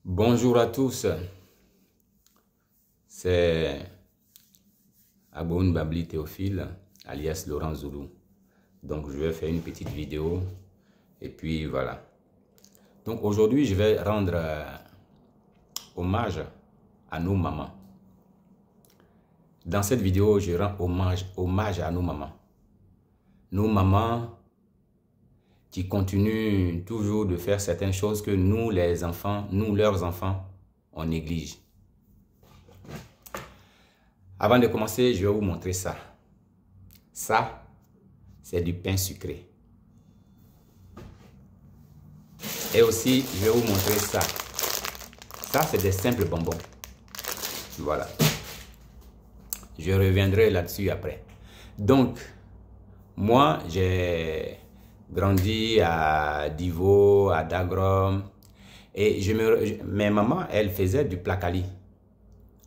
Bonjour à tous, c'est Aboun Babli Théophile, alias Laurent Zoulou. Donc je vais faire une petite vidéo et puis voilà. Donc aujourd'hui je vais rendre hommage à nos mamans. Dans cette vidéo je rends hommage à nos mamans. Nos mamans qui continuent toujours de faire certaines choses que nous les enfants, nous leurs enfants, on néglige. Avant de commencer, je vais vous montrer ça. Ça, c'est du pain sucré. Et aussi, je vais vous montrer ça. Ça, c'est des simples bonbons. Voilà. Je reviendrai là-dessus après. Donc, moi, j'ai grandi à Divo, à Dagrom. Et mes mamans, elles faisaient du placali.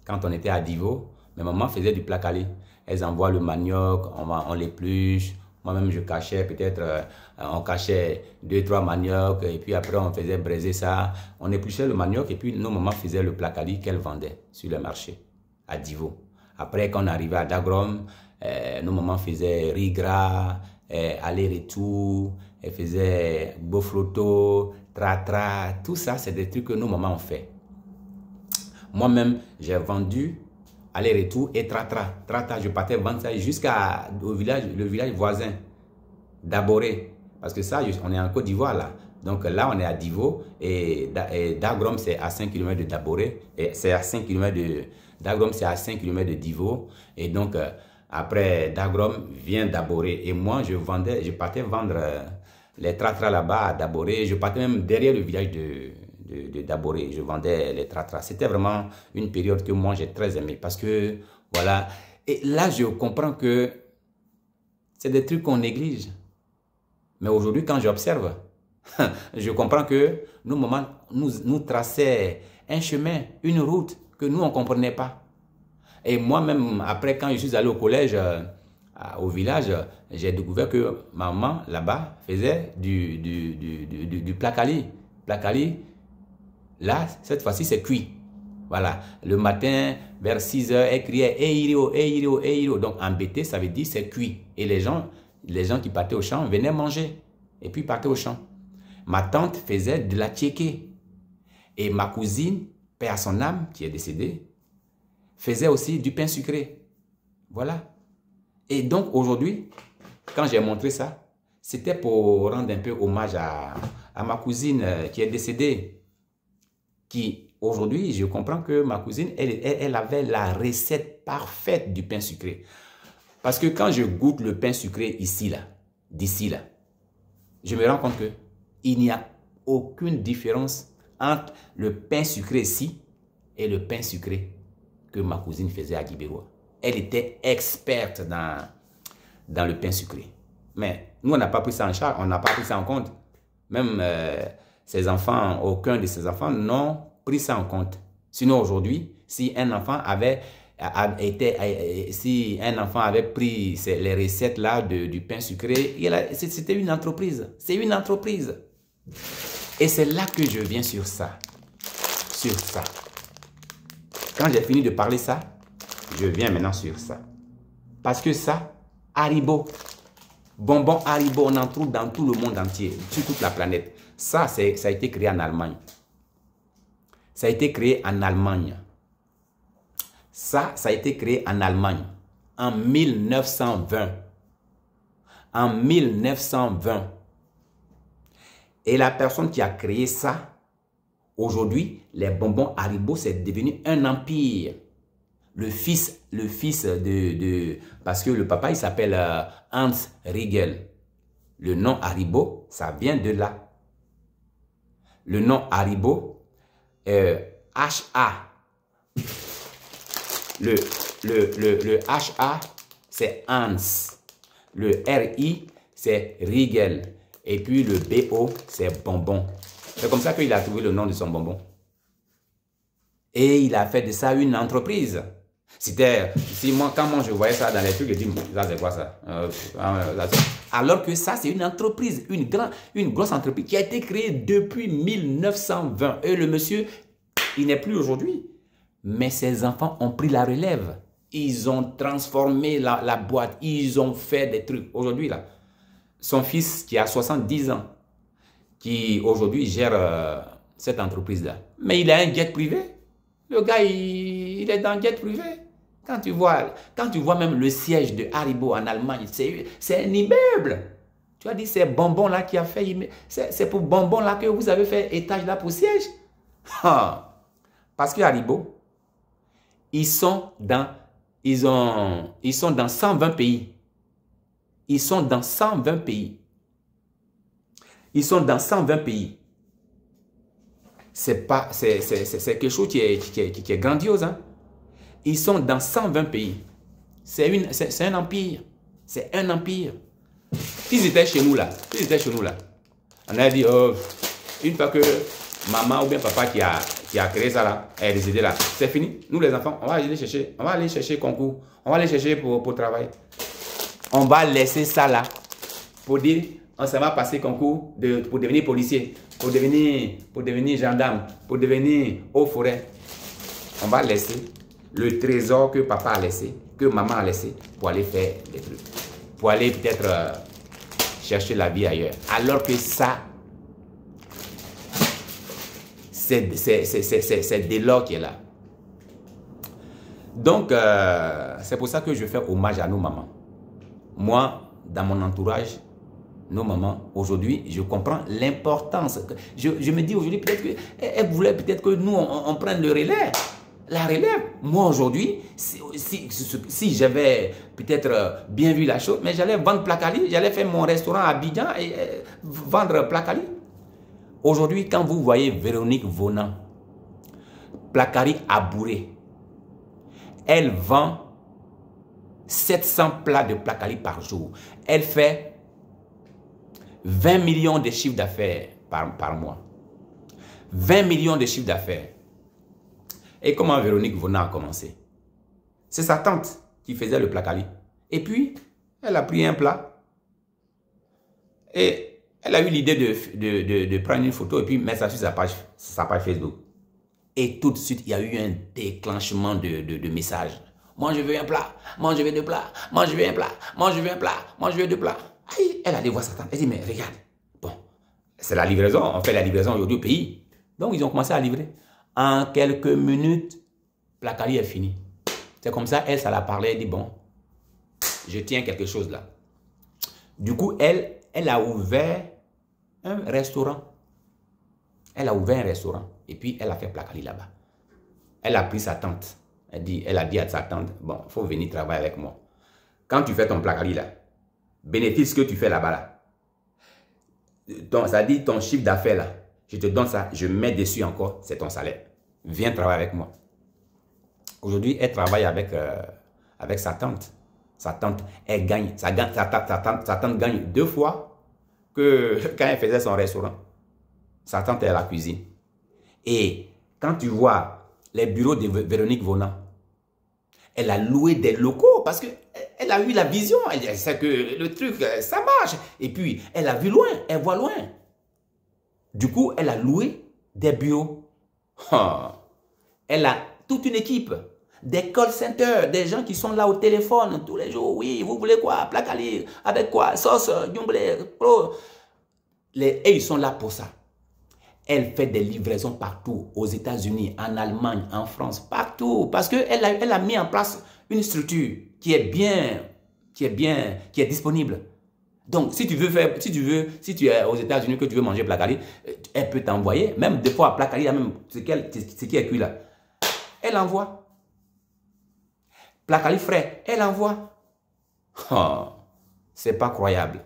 Quand on était à Divo, mes mamans faisaient du placali. Elles envoient le manioc, on l'épluche. Moi-même, je cachais peut-être, on cachait 2-3 maniocs. Et puis après, on faisait braiser ça. On épluchait le manioc et puis nos mamans faisaient le placali qu'elles vendaient sur le marché à Divo. Après, quand on arrivait à Dagrom, nos mamans faisaient riz gras, aller-retour. Elles faisaient bofloto, tra-tra. Tout ça, c'est des trucs que nos mamans ont fait. Moi-même, j'ai vendu aller-retour et tra-tra. Tra-tra, je partais vendre ça jusqu'au village, le village voisin d'Aboré. Parce que ça, on est en Côte d'Ivoire là. Donc là, on est à Divo et Dagrom, c'est à 5 km de Daboré. Et c'est à 5 km de Dagrom, c'est à 5 km de Divo. Et donc, après Dagrom vient Daboré. Et moi, je partais vendre les tra-tra là-bas à Daboré. Je partais même derrière le village de Daboré. Je vendais les tra-tra. C'était vraiment une période que moi, j'ai très aimé. Parce que, voilà. Et là, je comprends que c'est des trucs qu'on néglige. Mais aujourd'hui, quand j'observe, je comprends que nos mamans nous traçaient un chemin, une route que nous, on ne comprenait pas. Et moi-même, après, quand je suis allé au collège, au village, j'ai découvert que maman, là-bas, faisait du placali. Placali, là, cette fois-ci, c'est cuit. Voilà. Le matin, vers 6 h, elle criait « Eiro, Eiro, Eiro ». Donc, embêté, ça veut dire c'est cuit. Et les gens qui partaient au champ venaient manger. Et puis, partaient au champ. Ma tante faisait de la tchéké. Et ma cousine, paix à son âme, qui est décédée, faisait aussi du pain sucré. Voilà. Et donc, aujourd'hui, quand j'ai montré ça, c'était pour rendre un peu hommage à ma cousine qui est décédée. Qui, aujourd'hui, je comprends que ma cousine, elle avait la recette parfaite du pain sucré. Parce que quand je goûte le pain sucré ici, là, d'ici, là, je me rends compte qu'il n'y a aucune différence entre le pain sucré ici et le pain sucré que ma cousine faisait à Guibérois. Elle était experte dans le pain sucré. Mais nous, on n'a pas pris ça en charge, on n'a pas pris ça en compte. Même ses enfants, aucun de ses enfants n'ont pris ça en compte. Sinon, aujourd'hui, si un enfant avait pris les recettes là du pain sucré, c'était une entreprise. C'est une entreprise. Et c'est là que je viens sur ça. Sur ça. Quand j'ai fini de parler ça, je viens maintenant sur ça. Parce que ça, Haribo, bonbon Haribo, on en trouve dans tout le monde entier, sur toute la planète. Ça a été créé en Allemagne. Ça a été créé en Allemagne. Ça a été créé en Allemagne en 1920. En 1920. Et la personne qui a créé ça, aujourd'hui, les bonbons Haribo, c'est devenu un empire. Le fils parce que le papa, il s'appelle Hans Riegel. Le nom Haribo, ça vient de là. Le nom Haribo, H-A. Le H-A, c'est Hans. Le R-I, c'est Riegel. Et puis le B-O, c'est bonbon. C'est comme ça qu'il a trouvé le nom de son bonbon. Et il a fait de ça une entreprise. Quand moi je voyais ça dans les trucs, je dis, ça c'est quoi ça? Alors que ça, c'est une entreprise, une grosse entreprise qui a été créée depuis 1920. Et le monsieur Il n'est plus aujourd'hui. Mais ses enfants ont pris la relève. Ils ont transformé la boîte. Ils ont fait des trucs. Aujourd'hui, là, son fils qui a 70 ans, qui aujourd'hui gère cette entreprise-là. Mais il a un jet privé. Le gars, il est dans un jet privé. Quand tu vois même le siège de Haribo en Allemagne, c'est un immeuble. Tu as dit, c'est Bonbon là qui a fait, c'est pour Bonbon là que vous avez fait étage là pour siège. Parce que Haribo, ils sont dans 120 pays. Ils sont dans 120 pays. Ils sont dans 120 pays. C'est quelque chose qui est grandiose. Hein? Ils sont dans 120 pays. C'est un empire. C'est un empire. S'ils étaient chez nous là, on a dit, oh, une fois que maman ou bien papa qui a créé ça là, est décédé là, c'est fini. Nous les enfants, on va aller chercher concours, on va aller chercher pour travailler. On va laisser ça là pour dire, on s'en va passer concours pour devenir policier, pour devenir gendarme, pour devenir eau forêt. On va laisser le trésor que papa a laissé, que maman a laissé, pour aller faire des trucs. Pour aller peut-être chercher la vie ailleurs. Alors que ça, c'est Delors qui est là. Donc, c'est pour ça que je fais hommage à nos mamans. Moi, dans mon entourage, nos mamans, aujourd'hui, je comprends l'importance. Je me dis aujourd'hui, peut-être qu'elle voulait peut-être que nous, on prenne le relais. La relève. Moi, aujourd'hui, si j'avais peut-être bien vu la chose, mais j'allais vendre Placali, j'allais faire mon restaurant à Abidjan et vendre Placali. Aujourd'hui, quand vous voyez Véronique Vonan, Placali à bourré, elle vend 700 plats de Placali par jour. Elle fait 20 millions de chiffres d'affaires par mois. 20 millions de chiffres d'affaires. Et comment Véronique Vonan a commencé? C'est sa tante qui faisait le Placali. Et puis, elle a pris un plat. Et elle a eu l'idée de prendre une photo et puis mettre ça sur sa page Facebook. Et tout de suite, il y a eu un déclenchement de messages. Moi, je veux un plat. Moi, je veux deux plats. Moi, je veux un plat. Moi, je veux un plat. Moi, je veux deux plats. Aïe, elle allait voir sa tante. Elle dit, mais regarde. Bon, c'est la livraison. On fait la livraison aujourd'hui au pays. Donc, ils ont commencé à livrer. En quelques minutes, Placali est fini. C'est comme ça, elle, ça la parlait, elle dit, bon, je tiens quelque chose là. Du coup, elle a ouvert un restaurant. Elle a ouvert un restaurant. Et puis, elle a fait Placali là-bas. Elle a pris sa tante. Elle a dit à sa tante, bon, il faut venir travailler avec moi. Quand tu fais ton Placali là, bénéfice que tu fais là-bas là, ça dit ton chiffre d'affaires là, je te donne ça, je mets dessus encore, c'est ton salaire. Viens travailler avec moi. Aujourd'hui, elle travaille avec sa tante. Sa tante, elle gagne. Sa tante gagne 2 fois que quand elle faisait son restaurant. Sa tante est à la cuisine. Et quand tu vois les bureaux de Véronique Vonan, elle a loué des locaux parce qu'elle a eu la vision. Elle sait que le truc, ça marche. Et puis, elle a vu loin, elle voit loin. Du coup, elle a loué des bureaux. Elle a toute une équipe, des call centers, des gens qui sont là au téléphone tous les jours. Oui, vous voulez quoi? Placali, avec quoi? Sauce, Yumblé, Pro. Et ils sont là pour ça. Elle fait des livraisons partout, aux États-Unis, en Allemagne, en France, partout. Parce qu'elle a mis en place une structure qui est disponible. Donc, si tu es aux États-Unis, que tu veux manger Placali, elle peut t'envoyer, même des fois, Placali, même ce qui est cuit là, elle envoie. Placali frais, elle envoie. Oh, c'est pas croyable.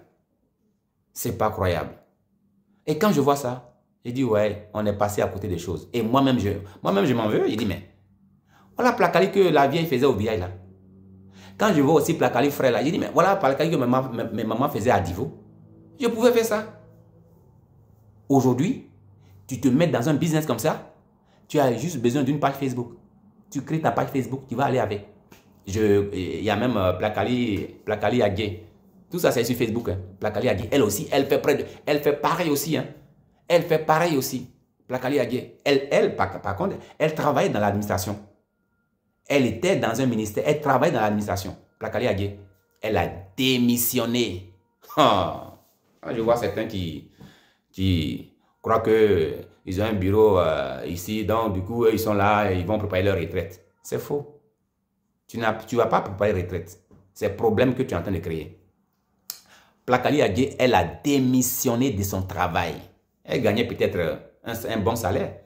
C'est pas croyable. Et quand je vois ça, je dis, ouais, on est passé à côté des choses. Et moi-même, je m'en veux. Je dis, mais voilà Placali que la vieille faisait au village là. Quand je vois aussi Placali frais là, je dis, mais voilà Placali que mes mamans faisaient à Divo. Je pouvais faire ça. Aujourd'hui, tu te mets dans un business comme ça, tu as juste besoin d'une page Facebook. Tu crées ta page Facebook, tu vas aller avec. Il y a même Placali Agué. Tout ça, c'est sur Facebook. Hein. Placali Agué. Elle aussi, elle fait pareil aussi. Hein. Elle fait pareil aussi. Plakali Agué, elle par contre, elle travaillait dans l'administration. Elle était dans un ministère, elle travaillait dans l'administration. Plakali Agué, elle a démissionné. Je vois certains qui croient qu'ils ont un bureau ici, donc du coup, ils sont là et ils vont préparer leur retraite. C'est faux. Tu ne vas pas préparer retraite. C'est le problème que tu es en train de créer. Plakali Agué, elle a démissionné de son travail. Elle gagnait peut-être un bon salaire.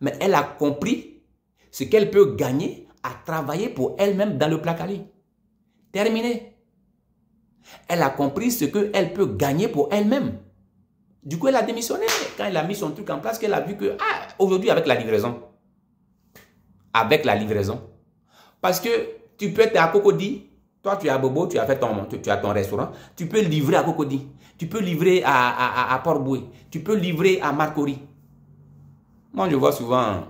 Mais elle a compris ce qu'elle peut gagner à travailler pour elle-même dans le Plakali. Terminé. Elle a compris ce qu'elle peut gagner pour elle-même. Du coup, elle a démissionné. Quand elle a mis son truc en place, qu'elle a vu que, aujourd'hui, avec la livraison. Avec la livraison. Parce que tu peux être à Cocody. Toi, tu es à Bobo, tu as ton restaurant. Tu peux livrer à Cocody. Tu peux livrer à Port-Boué. Tu peux livrer à Marcory. Moi, je vois souvent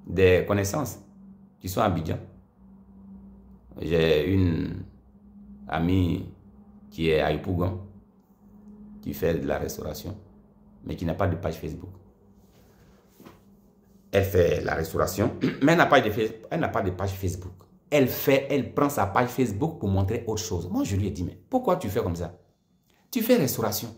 des connaissances qui sont à Abidjan. J'ai une amie qui est à Ipougon, qui fait de la restauration, mais qui n'a pas de page Facebook. Elle fait la restauration, mais elle n'a pas de page Facebook. Elle prend sa page Facebook pour montrer autre chose. Moi, je lui ai dit, mais pourquoi tu fais comme ça? Tu fais restauration.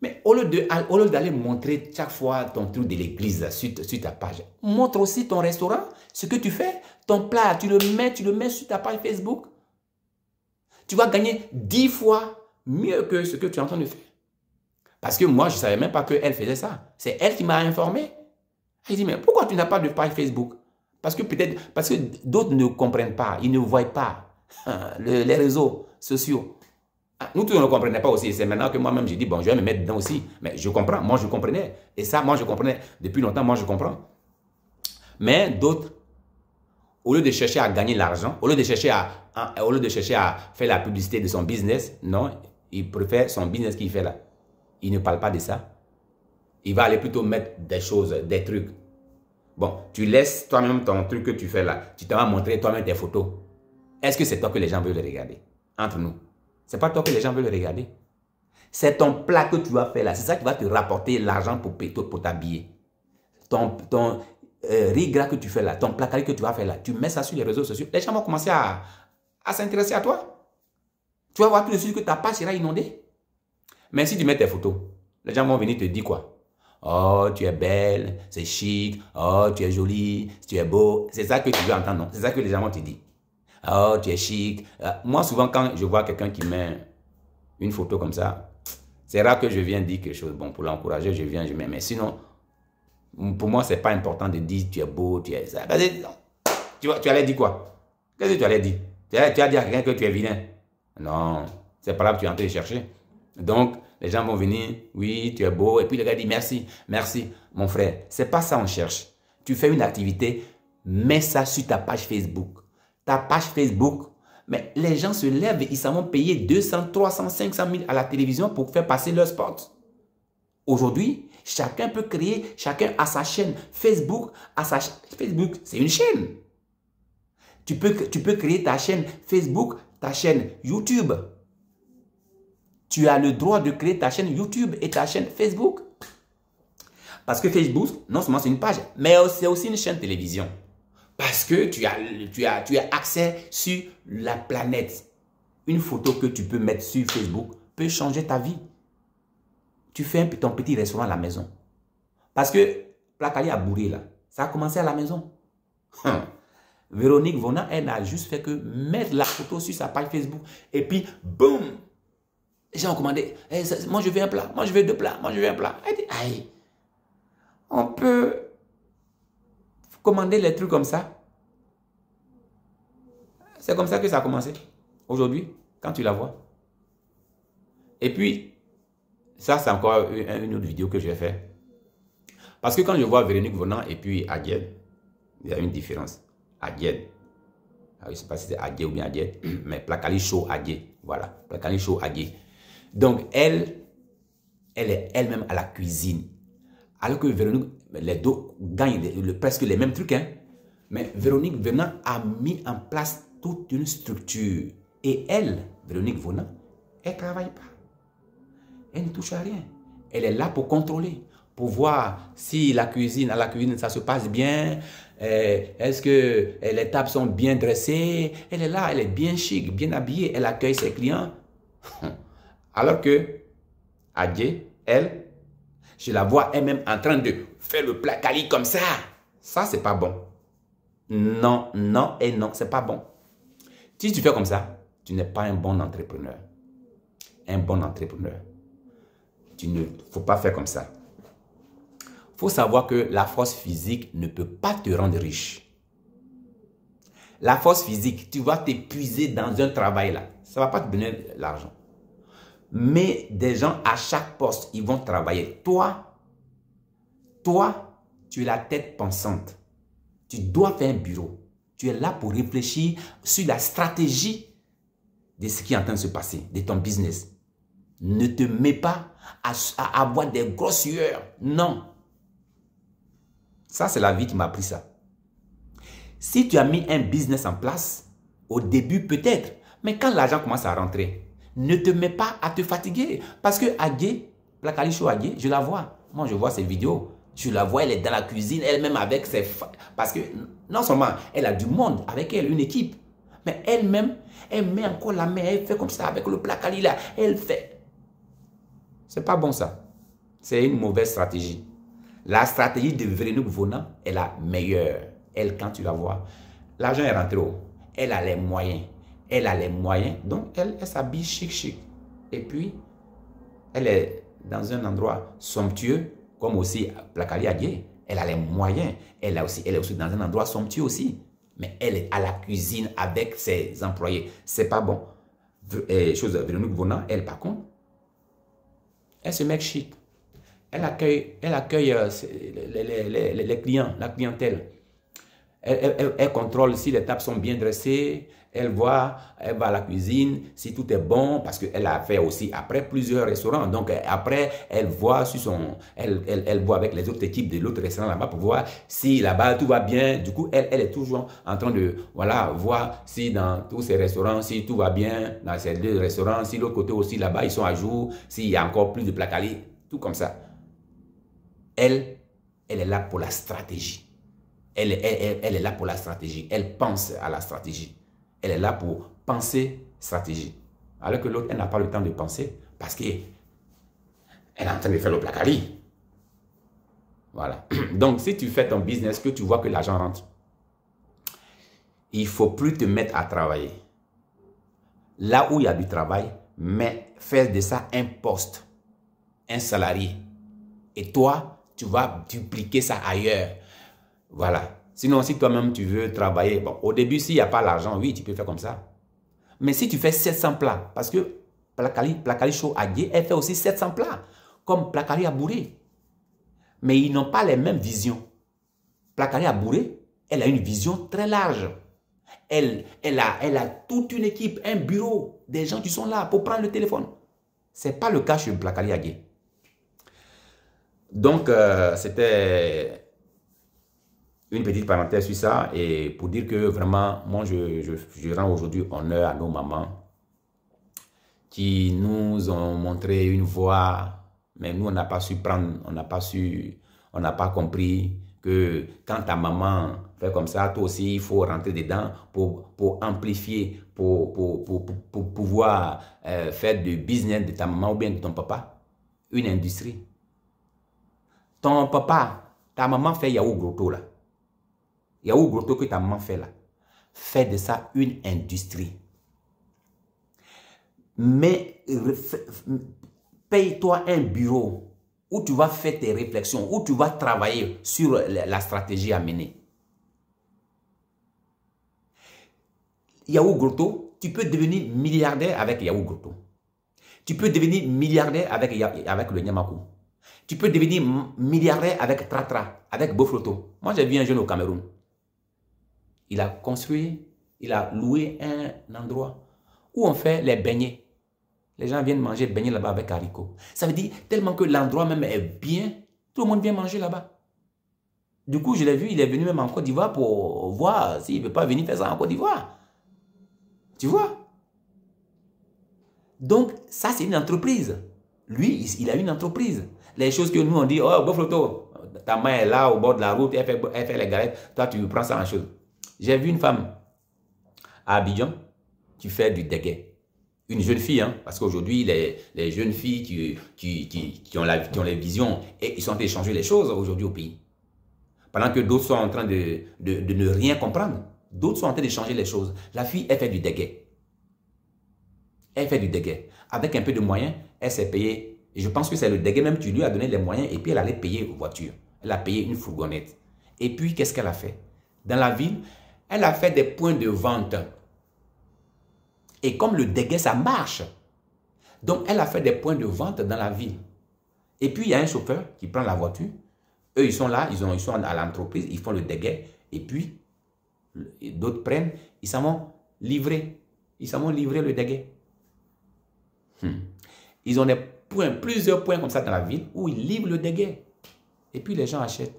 Mais au lieu d'aller montrer chaque fois ton truc de l'église sur ta page, montre aussi ton restaurant, ce que tu fais, ton plat, tu le mets sur ta page Facebook. Tu vas gagner 10 fois mieux que ce que tu es en train de faire. Parce que moi, je ne savais même pas qu'elle faisait ça. C'est elle qui m'a informé. Elle dit, mais pourquoi tu n'as pas de page Facebook? Parce que d'autres ne comprennent pas, ils ne voient pas les réseaux sociaux. Nous tous, on ne comprenait pas aussi. C'est maintenant que moi-même, j'ai dit, bon, je vais me mettre dedans aussi. Mais je comprends. Moi, je comprenais. Et ça, moi, je comprenais. Depuis longtemps, moi, je comprends. Mais d'autres, au lieu de chercher à gagner l'argent, au lieu de chercher à faire la publicité de son business, non, il préfère son business qu'il fait là. Il ne parle pas de ça. Il va aller plutôt mettre des choses, des trucs. Bon, tu laisses toi-même ton truc que tu fais là. Tu t'en vas montrer toi-même tes photos. Est-ce que c'est toi que les gens veulent regarder? Entre nous. Ce n'est pas toi que les gens veulent regarder. C'est ton plat que tu vas faire là. C'est ça qui va te rapporter l'argent pour t'habiller. Ton riz gras que tu fais là, ton plat que tu vas faire là, tu mets ça sur les réseaux sociaux. Les gens vont commencer à s'intéresser à toi. Tu vas voir tout de suite que ta page sera inondée. Mais si tu mets tes photos, les gens vont venir te dire quoi? Oh, tu es belle, c'est chic. Oh, tu es jolie, tu es beau. C'est ça que tu veux entendre, non? C'est ça que les gens vont te dire. Oh, tu es chic. Moi, souvent, quand je vois quelqu'un qui met une photo comme ça, c'est rare que je vienne dire quelque chose. Bon, pour l'encourager, je viens, je mets. Mais sinon, pour moi, ce n'est pas important de dire tu es beau, tu es ça. Tu allais dire quoi? Qu'est-ce que tu allais dire? Tu as dit à quelqu'un que tu es vilain? Non, c'est pas là que tu es en train de chercher. Donc, les gens vont venir, oui, tu es beau. Et puis, le gars dit merci, merci, mon frère. Ce n'est pas ça qu'on cherche. Tu fais une activité, mets ça sur ta page Facebook. Ta page Facebook, mais les gens se lèvent et ils s'en vont payer 200, 300, 500 000 à la télévision pour faire passer leur spot. Aujourd'hui, chacun peut créer, chacun a sa chaîne Facebook. Facebook, c'est une chaîne. Tu peux créer ta chaîne Facebook, ta chaîne YouTube. Tu as le droit de créer ta chaîne YouTube et ta chaîne Facebook. Parce que Facebook, non seulement c'est une page, mais c'est aussi une chaîne télévision. Parce que tu as accès sur la planète. Une photo que tu peux mettre sur Facebook peut changer ta vie. Tu fais ton petit restaurant à la maison. Parce que Plakali a bourré là. Ça a commencé à la maison. Véronique Vona, elle n'a juste fait que mettre la photo sur sa page Facebook. Et puis, boum! Les gens ont commandé. Hey, moi, je veux un plat. Moi, je veux 2 plats. Moi, je veux un plat. Elle dit, aïe, on peut commander les trucs comme ça. C'est comme ça que ça a commencé. Aujourd'hui, quand tu la vois. Et puis, ça, c'est encore une autre vidéo que j'ai fait. Parce que quand je vois Véronique Vonant et puis Adiel, il y a une différence. Adiel. Je ne sais pas si c'est Adiel ou bien Adiel, mais Plakali Show Adiel. Voilà, Plakali Show Adiel. Donc, elle est elle-même à la cuisine. Alors que Véronique, les deux gagnent presque les mêmes trucs. Hein? Mais Véronique Vonant a mis en place toute une structure. Et elle, Véronique Vonant, elle ne travaille pas. Elle ne touche à rien. Elle est là pour contrôler, pour voir si à la cuisine, ça se passe bien. Est-ce que les tables sont bien dressées? Elle est là, elle est bien chic, bien habillée, elle accueille ses clients. Alors que Adjé, elle, je la vois elle-même en train de faire le plat Kali comme ça. Ça, c'est pas bon. Non, non et non, c'est pas bon. Si tu fais comme ça, tu n'es pas un bon entrepreneur. Un bon entrepreneur. Il ne faut pas faire comme ça. Il faut savoir que la force physique ne peut pas te rendre riche. La force physique, tu vas t'épuiser dans un travail là. Ça ne va pas te donner l'argent. Mais des gens à chaque poste, ils vont travailler. Toi, tu es la tête pensante. Tu dois faire un bureau. Tu es là pour réfléchir sur la stratégie de ce qui est en train de se passer, de ton business. Ne te mets pas à avoir des grosses sueurs. Non. Ça, c'est la vie qui m'a appris ça. Si tu as mis un business en place, au début peut-être, mais quand l'argent commence à rentrer, ne te mets pas à te fatiguer. Parce que Adjé, Plakali Show Adjé, je la vois. Moi, je vois ses vidéos. Je la vois, elle est dans la cuisine, elle-même avec ses... Parce que non seulement elle a du monde avec elle, une équipe, mais elle-même, elle met encore la main, elle fait comme ça avec le Plakali là, elle fait... C'est pas bon ça. C'est une mauvaise stratégie. La stratégie de Véronique Vonan est la meilleure. Elle, quand tu la vois, l'argent est rentré haut. Elle a les moyens. Elle a les moyens. Donc, elle s'habille chic. Et puis, elle est dans un endroit somptueux, comme aussi Plakali Adjé. Elle a les moyens. Elle est aussi dans un endroit somptueux aussi. Mais elle est à la cuisine avec ses employés. C'est pas bon. Véronique Vonan, elle, par contre, elle se met chic. Elle accueille les clients, la clientèle. Elle contrôle si les tables sont bien dressées. Elle va à la cuisine si tout est bon, parce qu'elle a fait aussi après plusieurs restaurants. Donc après, elle voit elle voit avec les autres équipes de l'autre restaurant là-bas pour voir si là-bas tout va bien. Du coup, elle est toujours en train de voir si dans tous ces restaurants, si tout va bien dans ces deux restaurants, si l'autre côté aussi là-bas, ils sont à jour, s'il y a encore plus de Plakali, tout comme ça. Elle est là pour la stratégie. Elle est là pour la stratégie. Elle pense à la stratégie. Elle est là pour penser stratégie. Alors que l'autre, elle n'a pas le temps de penser parce qu'elle est en train de faire le Plakali. Voilà. Donc, si tu fais ton business, que tu vois que l'argent rentre, il ne faut plus te mettre à travailler. Là où il y a du travail, mais fais de ça un poste, un salarié. Et toi, tu vas dupliquer ça ailleurs. Voilà. Sinon, si toi-même tu veux travailler, bon, au début, s'il n'y a pas l'argent, oui, tu peux faire comme ça. Mais si tu fais 700 plats, parce que Plakali Show Adjé, elle fait aussi 700 plats, comme Plakali Abouré. Mais ils n'ont pas les mêmes visions. Plakali Abouré, elle a une vision très large. Elle a toute une équipe, un bureau, des gens qui sont là pour prendre le téléphone. Ce n'est pas le cas chez Plakali Adjé. Donc, c'était une petite parenthèse sur ça et pour dire que vraiment, moi, je rends aujourd'hui honneur à nos mamans qui nous ont montré une voie, mais nous, on n'a pas su prendre, on n'a pas compris que quand ta maman fait comme ça, toi aussi, il faut rentrer dedans pour amplifier, pour pouvoir faire du business de ta maman ou bien de ton papa, une industrie. Ton papa, ta maman fait yaourt grotto là. Yaourt grotto que ta maman fait là. Fais de ça une industrie. Mais paye-toi un bureau où tu vas faire tes réflexions, où tu vas travailler sur la stratégie à mener. Yaourt grotto, tu peux devenir milliardaire avec yaourt grotto. Tu peux devenir milliardaire avec le Nyamakou. Tu peux devenir milliardaire avec Tratra, avec Bofloto. Moi, j'ai vu un jeune au Cameroun. Il a construit, il a loué un endroit où on fait les beignets. Les gens viennent manger beignets là-bas avec haricots. Ça veut dire tellement que l'endroit même est bien, tout le monde vient manger là-bas. Du coup, je l'ai vu, il est venu même en Côte d'Ivoire pour voir s'il ne veut pas venir faire ça en Côte d'Ivoire. Tu vois? Donc, ça, c'est une entreprise. Lui, il a une entreprise. Les choses que nous, on dit, oh, Bofloto, ta main est là, au bord de la route, elle fait les galettes. Toi, tu prends ça en chose. J'ai vu une femme à Abidjan qui fait du déguet. Une jeune fille, hein, parce qu'aujourd'hui, les jeunes filles qui ont les visions, et ils sont en train de changer les choses aujourd'hui au pays. Pendant que d'autres sont en train de ne rien comprendre. D'autres sont en train de changer les choses. La fille, elle fait du déguet. Elle fait du déguet. Avec un peu de moyens, elle s'est payée. Et je pense que c'est le déguet même qui lui a donné les moyens. Et puis, elle allait payer une voiture. Elle a payé une fourgonnette. Et puis, qu'est-ce qu'elle a fait? Dans la ville, elle a fait des points de vente. Et comme le déguet, ça marche. Donc, elle a fait des points de vente dans la ville. Et puis, il y a un chauffeur qui prend la voiture. Eux, ils sont là, ils sont à l'entreprise, ils font le déguet. Et puis, d'autres prennent, ils s'en vont livrer. Ils s'en vont livrer le déguet. Ils ont des points, plusieurs points comme ça dans la ville où ils livrent le déguet. Et puis, les gens achètent.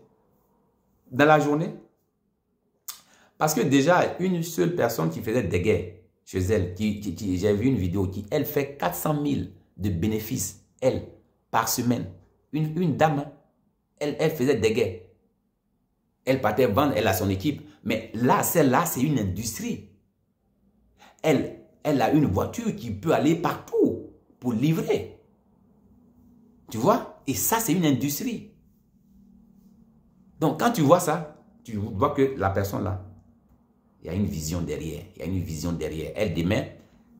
Dans la journée, parce que déjà, une seule personne qui faisait déguet chez elle, j'ai vu une vidéo qui, elle, fait 400 000 de bénéfices, elle, par semaine. Une dame, elle faisait déguet. Elle partait vendre, elle a son équipe. Mais là, celle-là, c'est une industrie. Elle a une voiture qui peut aller partout pour livrer. Tu vois? Et ça, c'est une industrie. Donc, quand tu vois ça, tu vois que la personne là, il y a une vision derrière. Il y a une vision derrière. Elle, demain,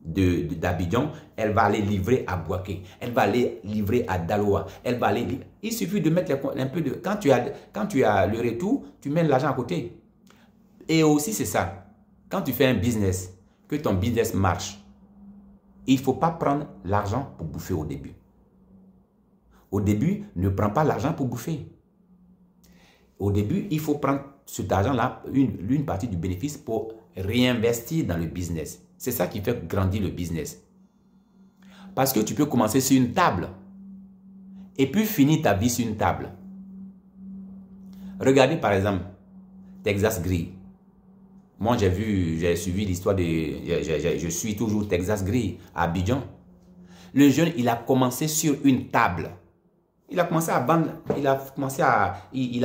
d'Abidjan, elle va aller livrer à Bouaké. Elle va aller livrer à Daloa. Elle va aller livrer. Il suffit de mettre un peu de... Quand tu as le retour, tu mets l'argent à côté. Et aussi, c'est ça. Quand tu fais un business, que ton business marche, il ne faut pas prendre l'argent pour bouffer au début. Au début, ne prends pas l'argent pour bouffer. Au début, il faut prendre cet argent-là, une partie du bénéfice pour réinvestir dans le business. C'est ça qui fait grandir le business. Parce que tu peux commencer sur une table et puis finir ta vie sur une table. Regardez par exemple Texas Grill. Moi, j'ai suivi l'histoire de... Je suis toujours Texas Grill à Abidjan. Le jeune, il a commencé sur une table. Il a commencé à vendre, il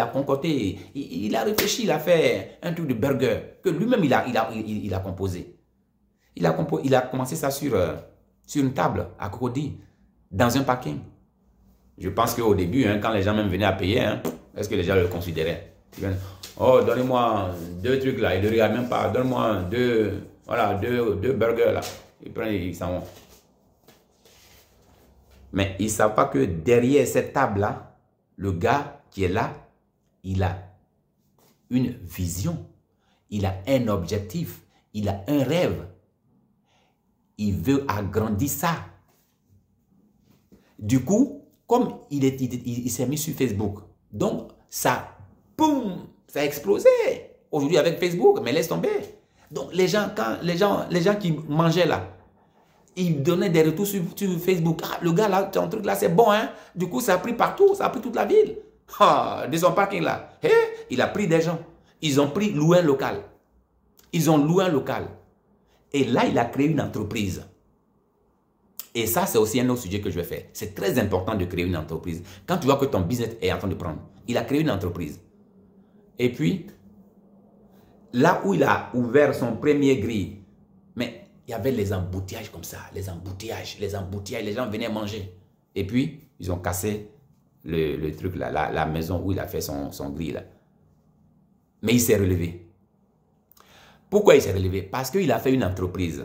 a concocté, il a réfléchi, il a fait un truc de burger que lui-même il a composé. Il a commencé ça sur une table à Cocody, dans un parking. Je pense qu'au début, hein, quand les gens même venaient à payer, hein, est-ce que les gens le considéraient? Oh, donnez-moi 2 trucs là, ils ne regardent même pas, donne-moi 2 burgers là. Ils prennent, ils s'en vont. Mais ils ne savent pas que derrière cette table-là, le gars qui est là, il a une vision, il a un objectif, il a un rêve. Il veut agrandir ça. Du coup, comme il s'est mis sur Facebook, donc ça, boum, ça a explosé. Aujourd'hui avec Facebook, mais laisse tomber. Donc les gens qui mangeaient là, il donnait des retours sur Facebook. Ah, le gars là, ton truc là, c'est bon, hein. Du coup, ça a pris partout, ça a pris toute la ville. Ah, de son parking là. Hey, il a pris des gens. Ils ont loué un local. Ils ont loué un local. Et là, il a créé une entreprise. Et ça, c'est aussi un autre sujet que je vais faire. C'est très important de créer une entreprise. Quand tu vois que ton business est en train de prendre, il a créé une entreprise. Et puis, là où il a ouvert son premier grille, mais il y avait les embouteillages comme ça, les embouteillages, les gens venaient manger. Et puis, ils ont cassé le truc là, la maison où il a fait son grille là. Mais il s'est relevé. Pourquoi il s'est relevé? Parce qu'il a fait une entreprise.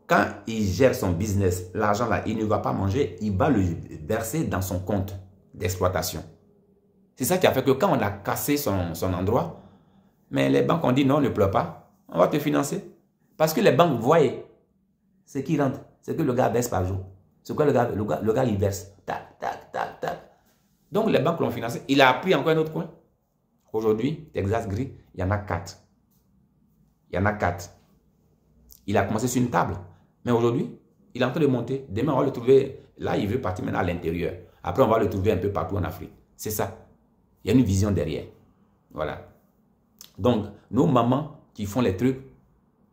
Quand il gère son business, l'argent là, il ne va pas manger, il va le verser dans son compte d'exploitation. C'est ça qui a fait que quand on a cassé son endroit, mais les banques ont dit non, ne pleure pas, on va te financer. Parce que les banques voient ce qui rentre, c'est que le gars verse par jour. C'est quoi le gars il verse. Tac, tac, tac, tac. Donc les banques l'ont financé. Il a pris encore un autre coin. Aujourd'hui, Texas Grill, il y en a 4. Il y en a 4. Il a commencé sur une table. Mais aujourd'hui, il est en train de monter. Demain, on va le trouver. Là, il veut partir maintenant à l'intérieur. Après, on va le trouver un peu partout en Afrique. C'est ça. Il y a une vision derrière. Voilà. Donc, nos mamans qui font les trucs,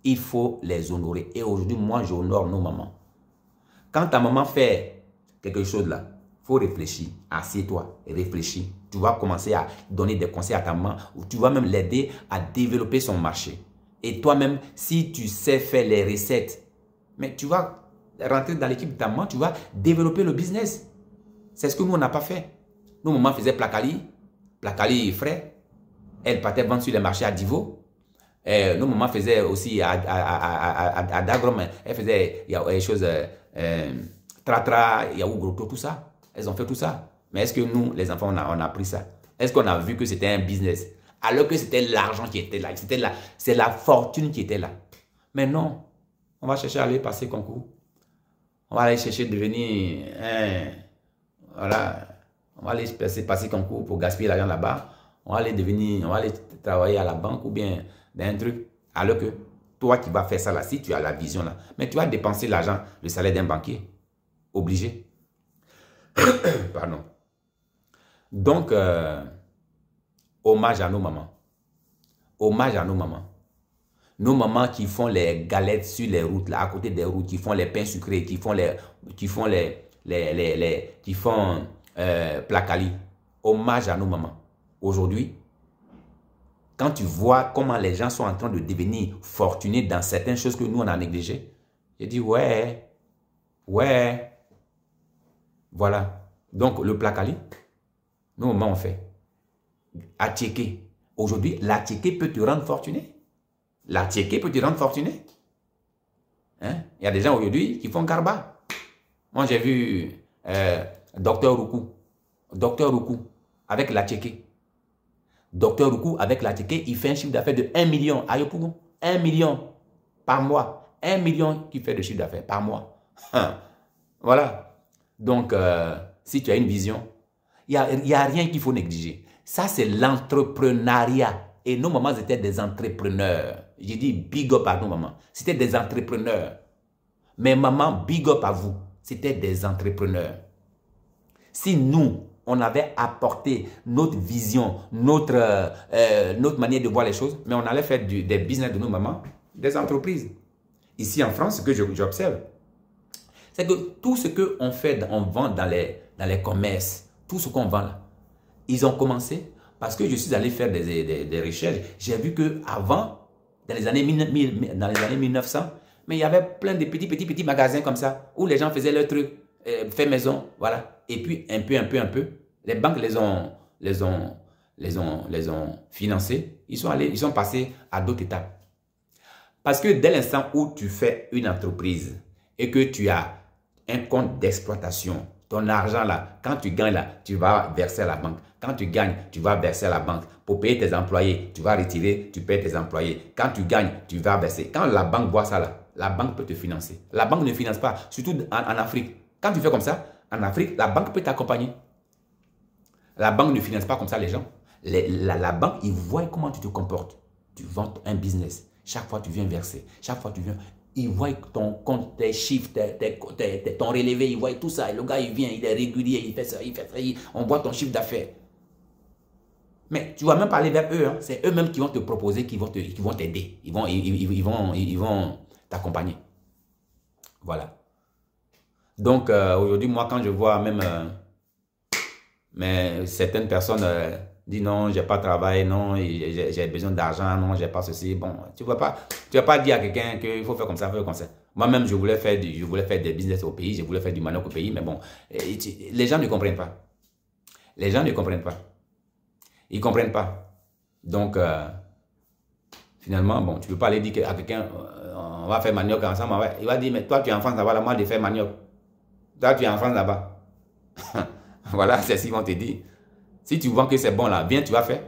il faut les honorer. Et aujourd'hui, moi, j'honore nos mamans. Quand ta maman fait quelque chose là, il faut réfléchir. Assieds-toi, réfléchis. Tu vas commencer à donner des conseils à ta maman ou tu vas même l'aider à développer son marché. Et toi-même, si tu sais faire les recettes, mais tu vas rentrer dans l'équipe de ta maman, tu vas développer le business. C'est ce que nous, on n'a pas fait. Nos mamans faisaient placali frais. Elles partaient vendre sur les marchés à Divo. Nos mamans faisaient aussi à Dagrom. Elles faisaient des choses, tratra, yaou, grotto, tout ça. Elles ont fait tout ça. Mais est-ce que nous, les enfants, on a pris ça? Est-ce qu'on a vu que c'était un business? Alors que c'était l'argent qui était là. C'est la fortune qui était là. Mais non. On va chercher à aller passer concours. On va aller chercher à devenir... voilà. On va aller passer concours pour gaspiller l'argent là-bas. On va aller travailler à la banque ou bien dans un truc. Alors que toi qui vas faire ça là, si tu as la vision là, mais tu vas dépenser l'argent, le salaire d'un banquier. Obligé. Pardon. Donc, hommage à nos mamans. Hommage à nos mamans. Nos mamans qui font les galettes sur les routes, là, à côté des routes, qui font les pains sucrés, qui font placali. Hommage à nos mamans. Aujourd'hui, quand tu vois comment les gens sont en train de devenir fortunés dans certaines choses que nous, on a négligées, j'ai dit, ouais. Voilà. Donc, le placali, nos mamans ont fait. À checker. Aujourd'hui, la checker peut te rendre fortuné. La checker peut te rendre fortuné. Hein? Il y a des gens aujourd'hui qui font garba. Moi, j'ai vu Docteur Roukou. Docteur Roukou avec la checker. Docteur Roukou avec la checker, il fait un chiffre d'affaires de 1 million. À Yopougon, 1 million par mois. 1 million qui fait de chiffre d'affaires par mois. Voilà. Donc, si tu as une vision, il n'y a rien qu'il faut négliger. Ça, c'est l'entrepreneuriat. Et nos mamans étaient des entrepreneurs. J'ai dit big up à nos mamans. C'était des entrepreneurs. Mais maman, big up à vous. C'était des entrepreneurs. Si nous, on avait apporté notre vision, notre manière de voir les choses, mais on allait faire des business de nos mamans, des entreprises. Ici en France, ce que j'observe, c'est que tout ce qu'on fait, on vend dans les commerces, tout ce qu'on vend là, ils ont commencé parce que je suis allé faire des recherches. J'ai vu qu'avant, dans les années 1900, mais il y avait plein de petits magasins comme ça, où les gens faisaient leurs trucs, fait maison, voilà. Et puis, un peu, les banques les ont financés. Ils sont passés à d'autres étapes. Parce que dès l'instant où tu fais une entreprise et que tu as un compte d'exploitation, ton argent là, quand tu gagnes là, tu vas verser à la banque. Quand tu gagnes, tu vas verser à la banque. Pour payer tes employés, tu vas retirer, tu payes tes employés. Quand tu gagnes, tu vas verser. Quand la banque voit ça là, la banque peut te financer. La banque ne finance pas, surtout en Afrique. Quand tu fais comme ça, en Afrique, la banque peut t'accompagner. La banque ne finance pas comme ça les gens. La banque, ils voient comment tu te comportes. Tu vends un business. Chaque fois, tu viens verser. Chaque fois, tu viens... Ils voient ton compte, tes chiffres, ton relevé, ils voient tout ça. Et le gars, il vient, il est régulier, il fait ça, on voit ton chiffre d'affaires. Mais tu ne vas même pas aller vers eux. Hein. C'est eux-mêmes qui vont te proposer, qui vont t'aider. Ils vont t'accompagner. Voilà. Donc, aujourd'hui, moi, quand je vois même mais certaines personnes disent non, j'ai pas de travail, non, j'ai besoin d'argent, non, j'ai pas ceci. Bon, tu vas pas dire à quelqu'un qu'il faut faire comme ça, faire comme ça. Moi-même, je voulais faire des business au pays, je voulais faire du manioc au pays, mais bon, les gens ne comprennent pas. Les gens ne comprennent pas. Ils ne comprennent pas. Donc, finalement, bon, tu ne peux pas aller dire à quelqu'un, on va faire manioc ensemble. Il va dire, mais toi, tu es en France là-bas, moi, je fais manioc. Toi, tu es en France là-bas. Voilà, c'est ce qu'ils vont te dire. Si tu vois que c'est bon là, viens, tu vas faire.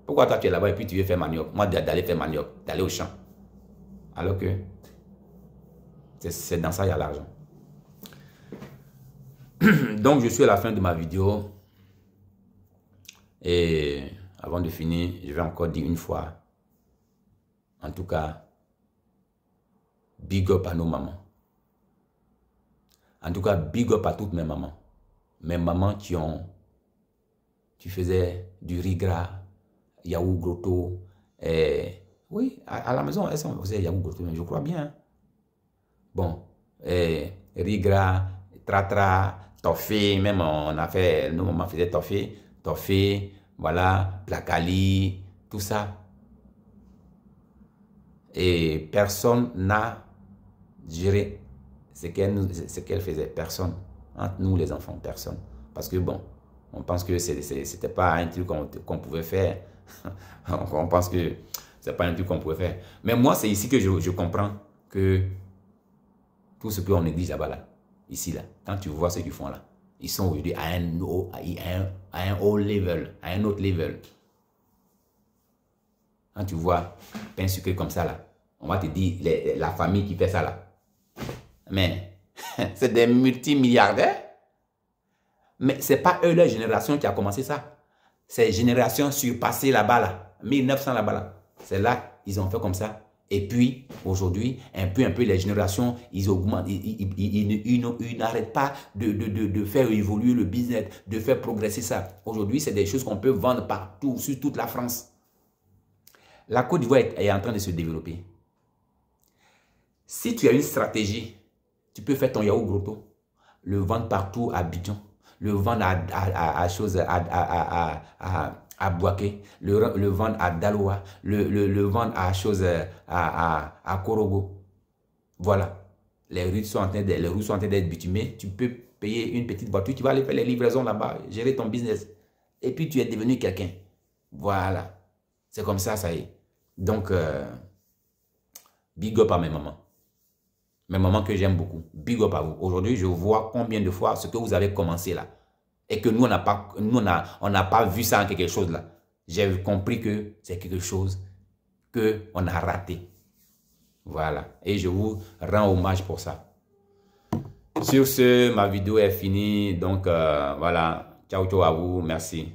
Pourquoi toi, tu es là-bas et puis tu veux faire manioc? Moi, d'aller faire manioc, d'aller au champ. Alors que c'est dans ça qu'il y a l'argent. Donc, je suis à la fin de ma vidéo. Et avant de finir, je vais encore dire une fois. En tout cas, big up à nos mamans. En tout cas, big up à toutes mes mamans. Mes mamans qui faisaient du riz gras, yaourt grotto. Oui, à la maison, elles faisaient yaourt grotto, je crois bien. Hein. Bon, riz gras, tratra, Toffé, même on a fait, nous, maman faisait toffé, voilà, placali, tout ça. Et personne n'a géré ce qu'elle faisait. Personne. Entre nous, les enfants, personne. Parce que bon, on pense que c'était pas un truc qu'on pouvait faire. On pense que c'est pas un truc qu'on pouvait faire. Mais moi, c'est ici que je comprends que tout ce qu'on néglige là-bas, là, ici, là, quand tu vois ce qu'ils font là, ils sont aujourd'hui à un haut level, à un autre level. Quand tu vois pain sucré comme ça, là, on va te dire la famille qui fait ça, là. Mais c'est des multimilliardaires. Mais ce n'est pas eux, leur génération, qui a commencé ça. C'est génération surpassée là-bas, là. 1900 là-bas, là. C'est là, ils ont fait comme ça. Et puis, aujourd'hui, un peu, les générations, ils augmentent. Ils n'arrêtent pas de faire évoluer le business, de faire progresser ça. Aujourd'hui, c'est des choses qu'on peut vendre partout, sur toute la France. La Côte d'Ivoire est en train de se développer. Si tu as une stratégie, tu peux faire ton yaourt grotto, le vendre partout à Abidjan, le vendre à Bouaké, le vendre à Daloa, le vendre à Korogo. Voilà. Les rues sont en train d'être bitumées. Tu peux payer une petite voiture, tu vas aller faire les livraisons là-bas, gérer ton business. Et puis tu es devenu quelqu'un. Voilà. C'est comme ça, ça y est. Donc, big up à mes mamans. Mes mamans que j'aime beaucoup. Big up à vous. Aujourd'hui, je vois combien de fois ce que vous avez commencé là. Et que nous, on n'a pas vu ça en quelque chose là. J'ai compris que c'est quelque chose qu'on a raté. Voilà. Et je vous rends hommage pour ça. Sur ce, ma vidéo est finie. Donc, voilà. Ciao, ciao à vous. Merci.